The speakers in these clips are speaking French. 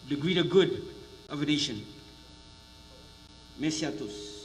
the greater good of a nation. Merci à tous.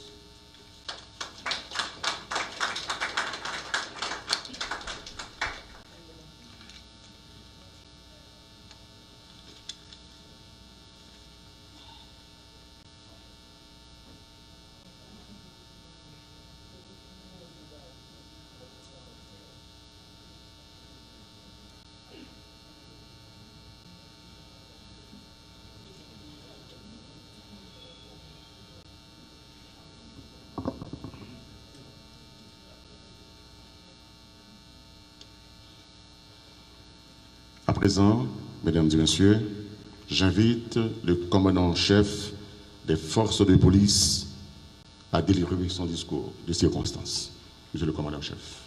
À présent, mesdames et messieurs, j'invite le commandant-chef des forces de police à délivrer son discours de circonstance. Monsieur le commandant-chef.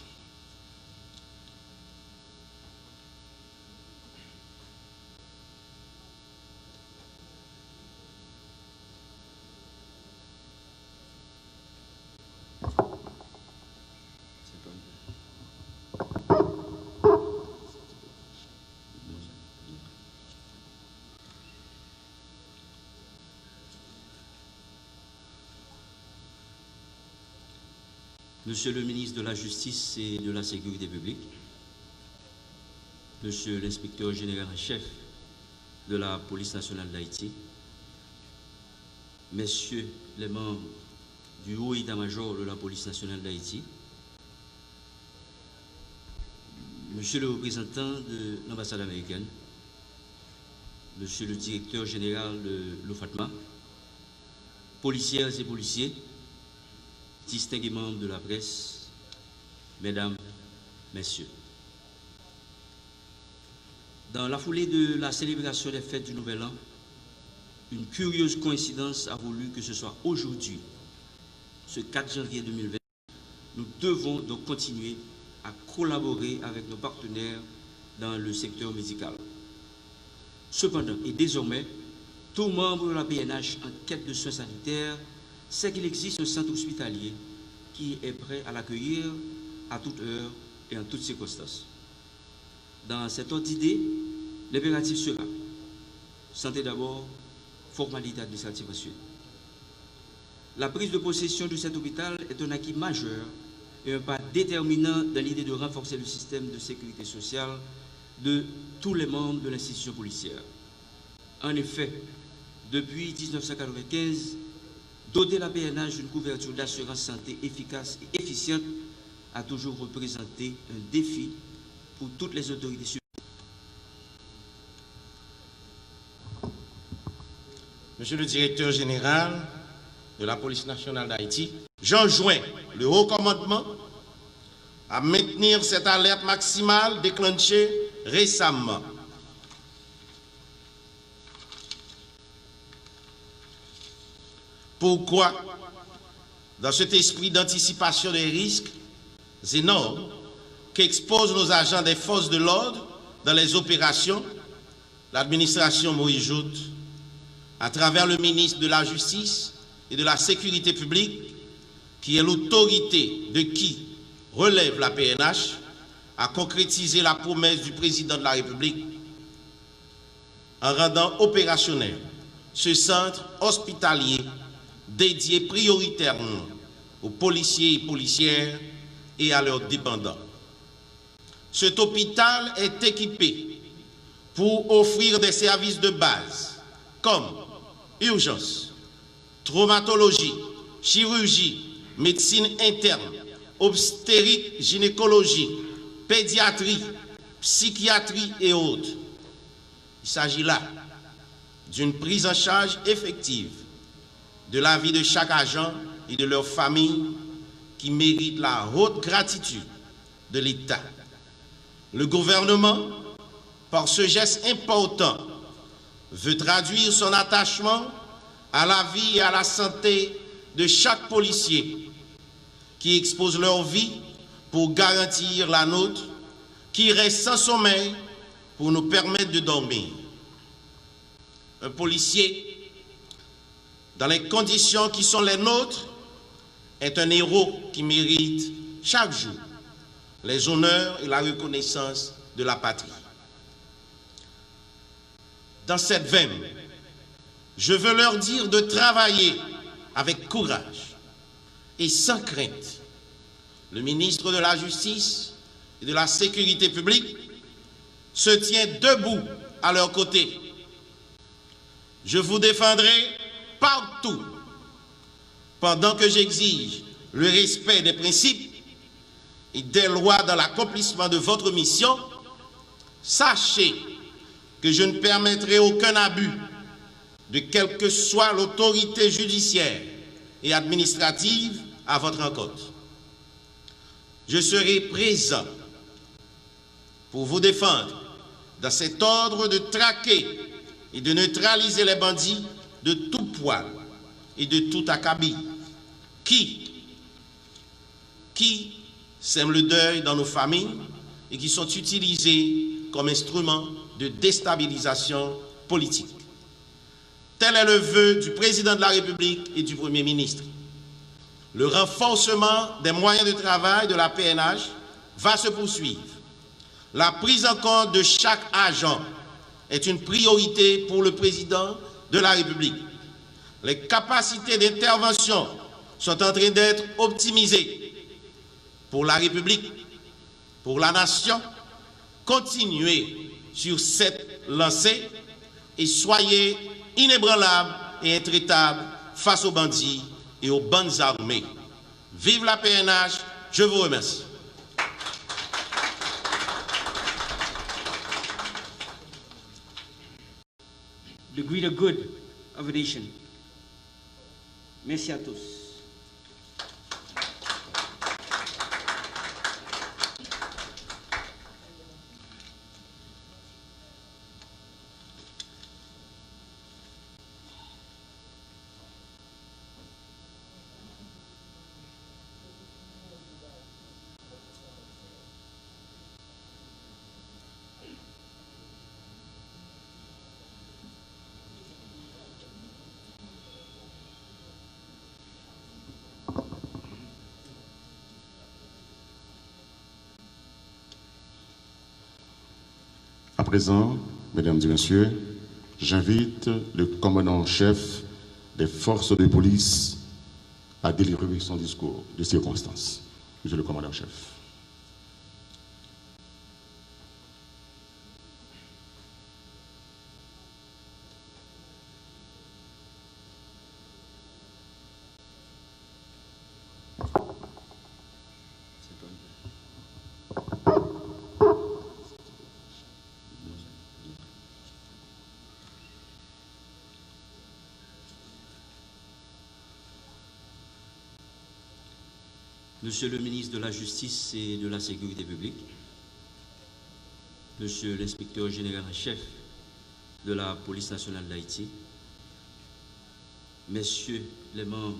Monsieur le ministre de la Justice et de la Sécurité publique, Monsieur l'inspecteur général en chef de la Police nationale d'Haïti, Messieurs les membres du haut état-major de la Police nationale d'Haïti, Monsieur le représentant de l'ambassade américaine, Monsieur le directeur général de l'OFATMA, policières et policiers, distingués membres de la presse, mesdames, messieurs. Dans la foulée de la célébration des fêtes du Nouvel An, une curieuse coïncidence a voulu que ce soit aujourd'hui, ce 4 janvier 2020, nous devons donc continuer à collaborer avec nos partenaires dans le secteur médical. Cependant, et désormais, tout membre de la PNH en quête de soins sanitaires sait qu'il existe un centre hospitalier qui est prêt à l'accueillir à toute heure et en toutes circonstances. Dans cet ordre d'idée, l'impératif sera santé d'abord, formalité administrative ensuite. La prise de possession de cet hôpital est un acquis majeur et un pas déterminant dans l'idée de renforcer le système de sécurité sociale de tous les membres de l'institution policière. En effet, depuis 1995, doter la PNH d'une couverture d'assurance santé efficace et efficiente a toujours représenté un défi pour toutes les autorités suivantes. Monsieur le directeur général de la Police nationale d'Haïti, j'enjoins le haut commandement à maintenir cette alerte maximale déclenchée récemment. Pourquoi, dans cet esprit d'anticipation des risques énormes qu'exposent nos agents des forces de l'ordre dans les opérations, l'administration Moïse Joute, à travers le ministre de la Justice et de la Sécurité publique, qui est l'autorité de qui relève la PNH, a concrétisé la promesse du président de la République en rendant opérationnel ce centre hospitalier dédié prioritairement aux policiers et policières et à leurs dépendants. Cet hôpital est équipé pour offrir des services de base comme urgence, traumatologie, chirurgie, médecine interne, obstétrique, gynécologie, pédiatrie, psychiatrie et autres. Il s'agit là d'une prise en charge effective de la vie de chaque agent et de leur famille qui méritent la haute gratitude de l'État. Le gouvernement, par ce geste important, veut traduire son attachement à la vie et à la santé de chaque policier qui expose leur vie pour garantir la nôtre, qui reste sans sommeil pour nous permettre de dormir. Un policier, dans les conditions qui sont les nôtres, est un héros qui mérite chaque jour les honneurs et la reconnaissance de la patrie. Dans cette veine, je veux leur dire de travailler avec courage et sans crainte. Le ministre de la Justice et de la Sécurité publique se tient debout à leur côté. Je vous défendrai partout pendant que j'exige le respect des principes et des lois dans l'accomplissement de votre mission. Sachez que je ne permettrai aucun abus de quelle que soit l'autorité judiciaire et administrative à votre encontre. Je serai présent pour vous défendre dans cet ordre de traquer et de neutraliser les bandits de tout poil et de tout acabit qui sèment le deuil dans nos familles et qui sont utilisés comme instruments de déstabilisation politique. Tel est le vœu du président de la République et du Premier ministre. Le renforcement des moyens de travail de la PNH va se poursuivre. La prise en compte de chaque agent est une priorité pour le président de la République. Les capacités d'intervention sont en train d'être optimisées. Pour la République, pour la nation, continuez sur cette lancée et soyez inébranlables et intraitables face aux bandits et aux bandes armées. Vive la PNH, je vous remercie. The greater good of a nation. Merci à tous. À présent, mesdames et messieurs, j'invite le commandant-chef des forces de police à délivrer son discours de circonstance. Monsieur le commandant-chef. Monsieur le ministre de la Justice et de la Sécurité publique, Monsieur l'inspecteur général en chef de la Police nationale d'Haïti, Messieurs les membres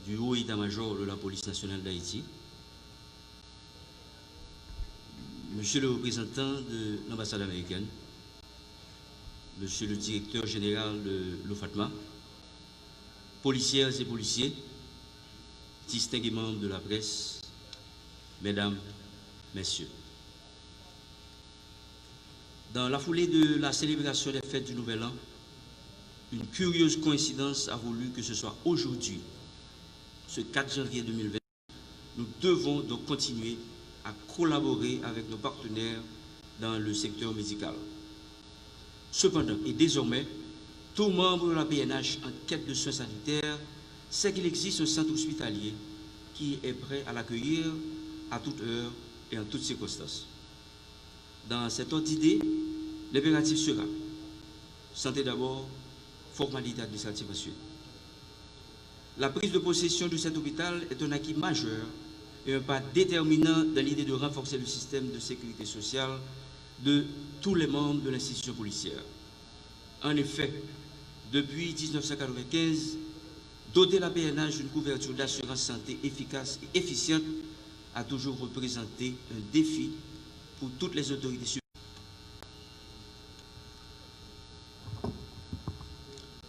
du haut état-major de la Police nationale d'Haïti, Monsieur le représentant de l'ambassade américaine, Monsieur le directeur général de l'OFATMA, policières et policiers, distingués membres de la presse, Mesdames, Messieurs. Dans la foulée de la célébration des fêtes du Nouvel An, une curieuse coïncidence a voulu que ce soit aujourd'hui, ce 4 janvier 2020, nous devons donc continuer à collaborer avec nos partenaires dans le secteur médical. Cependant, et désormais, tout membre de la PNH en quête de soins sanitaires sait qu'il existe un centre hospitalier qui est prêt à l'accueillir à toute heure et en toutes circonstances. Dans cet ordre d'idée, l'impératif sera santé d'abord, formalité administrative ensuite. La prise de possession de cet hôpital est un acquis majeur et un pas déterminant dans l'idée de renforcer le système de sécurité sociale de tous les membres de l'institution policière. En effet, depuis 1995, doter la PNH d'une couverture d'assurance santé efficace et efficiente a toujours représenté un défi pour toutes les autorités supérieures.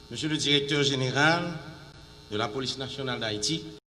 Monsieur le directeur général de la Police nationale d'Haïti,